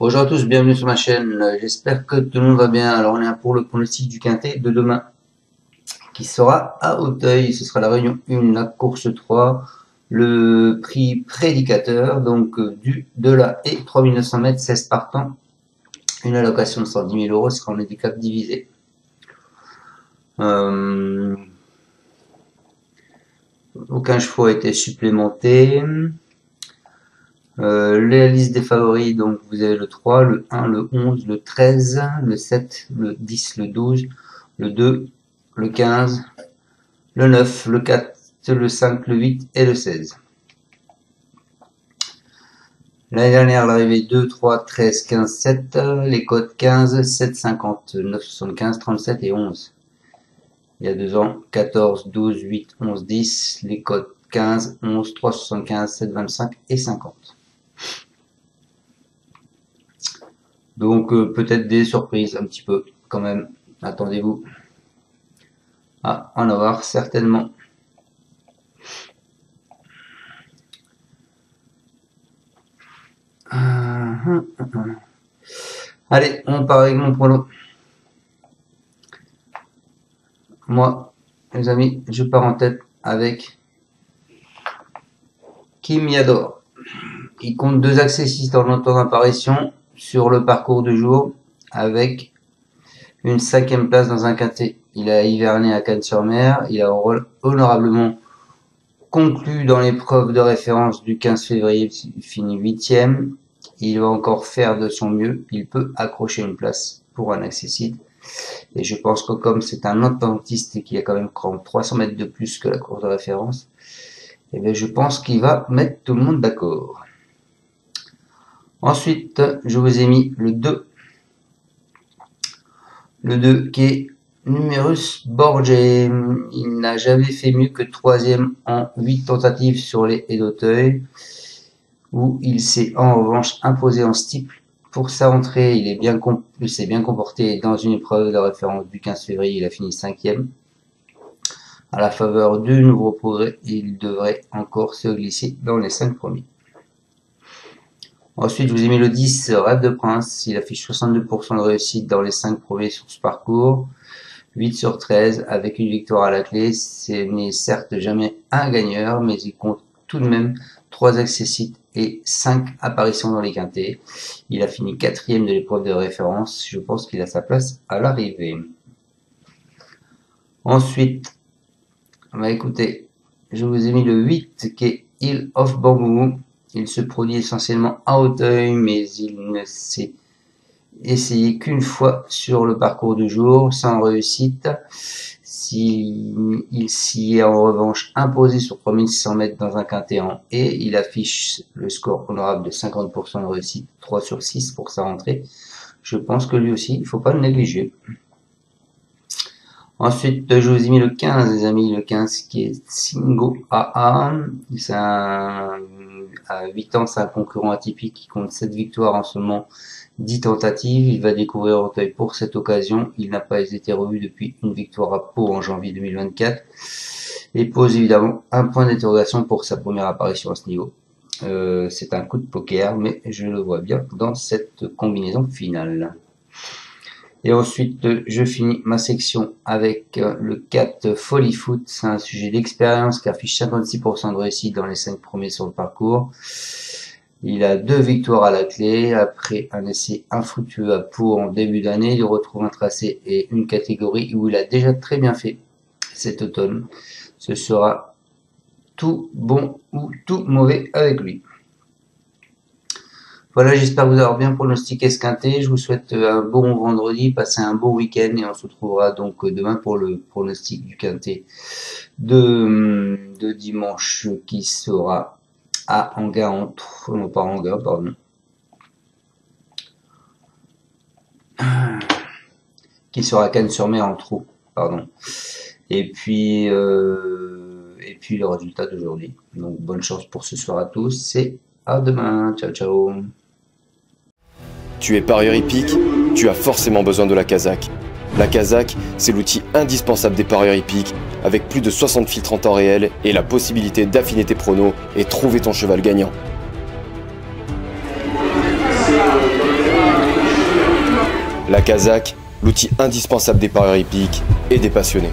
Bonjour à tous, bienvenue sur ma chaîne. J'espère que tout le monde va bien. Alors on est pour le pronostic du quintet de demain qui sera à Auteuil. Ce sera la réunion 1, la course 3, le prix prédicateur, donc de la et 3900 mètres, 16 partants, une allocation de 110 000 €, ce sera en handicap divisé. Aucun chevaux a été supplémenté. La liste des favoris, donc vous avez le 3, le 1, le 11, le 13, le 7, le 10, le 12, le 2, le 15, le 9, le 4, le 5, le 8 et le 16. L'année dernière, l'arrivée 2, 3, 13, 15, 7, les codes 15, 7, 50, 9, 75, 37 et 11. Il y a 2 ans, 14, 12, 8, 11, 10, les codes 15, 11, 3, 75, 7, 25 et 50. Donc peut-être des surprises un petit peu quand même, attendez-vous à en avoir certainement. Allez, on part avec mon prono. Moi, les amis, je pars en tête avec Kim Yador. Il compte 2 accessistes en temps d'apparition sur le parcours du jour avec une 5e place dans un quintet. Il a hiverné à Cannes-sur-Mer. Il a honorablement conclu dans l'épreuve de référence du 15 février. Il finit 8e. Il va encore faire de son mieux. Il peut accrocher une place pour un accessite. Et je pense que comme c'est un attentiste et qu'il a quand même 300 mètres de plus que la course de référence, et bien je pense qu'il va mettre tout le monde d'accord. Ensuite, je vous ai mis le 2. Le 2 qui est Numerus Borge. Il n'a jamais fait mieux que 3e en 8 tentatives sur les haies d'Auteuil, où il s'est en revanche imposé en steeple. Pour sa rentrée, il s'est bien comporté dans une épreuve de référence du 15 février. Il a fini 5e. À la faveur du nouveau progrès, il devrait encore se glisser dans les 5 premiers. Ensuite, je vous ai mis le 10, Rêve de Prince. Il affiche 62% de réussite dans les 5 premiers sur ce parcours. 8 sur 13 avec une victoire à la clé. Ce n'est certes jamais un gagneur, mais il compte tout de même 3 accessites et 5 apparitions dans les quintets. Il a fini 4e de l'épreuve de référence. Je pense qu'il a sa place à l'arrivée. Ensuite, écoutez, je vous ai mis le 8 qui est Hill of Bamboo. Il se produit essentiellement à Auteuil, mais il ne s'est essayé qu'une fois sur le parcours du jour, sans réussite. Il s'y est en revanche imposé sur 3600 mètres dans un quintet en haie. Il affiche le score honorable de 50% de réussite, 3 sur 6 pour sa rentrée. Je pense que lui aussi, il ne faut pas le négliger. Ensuite, je vous ai mis le 15, les amis, le 15 qui est Singo AA. À 8 ans, c'est un concurrent atypique qui compte 7 victoires en seulement 10 tentatives. Il va découvrir Auteuil pour cette occasion. Il n'a pas été revu depuis une victoire à Pau en janvier 2024 et pose évidemment un point d'interrogation pour sa première apparition à ce niveau. C'est un coup de poker, mais je le vois bien dans cette combinaison finale. Et ensuite, je finis ma section avec le 4 Folly Foot. C'est un sujet d'expérience qui affiche 56% de réussite dans les 5 premiers sur le parcours. Il a 2 victoires à la clé. Après un essai infructueux à Pau en début d'année, il retrouve un tracé et une catégorie où il a déjà très bien fait cet automne. Ce sera tout bon ou tout mauvais avec lui. Voilà, j'espère vous avoir bien pronostiqué ce quintet. Je vous souhaite un bon vendredi, passez un bon week-end et on se retrouvera donc demain pour le pronostic du quintet de dimanche qui sera à Anguin, non pas Anguin, pardon. Qui sera à Cannes-sur-Mer en trou, pardon. Et puis le résultat d'aujourd'hui. Donc bonne chance pour ce soir à tous et à demain. Ciao, ciao. Tu es parieur hippique, tu as forcément besoin de la Kazakh. La Kazakh, c'est l'outil indispensable des parieurs hippiques, avec plus de 60 filtres en temps réel et la possibilité d'affiner tes pronos et trouver ton cheval gagnant. La Kazakh, l'outil indispensable des parieurs hippiques et des passionnés.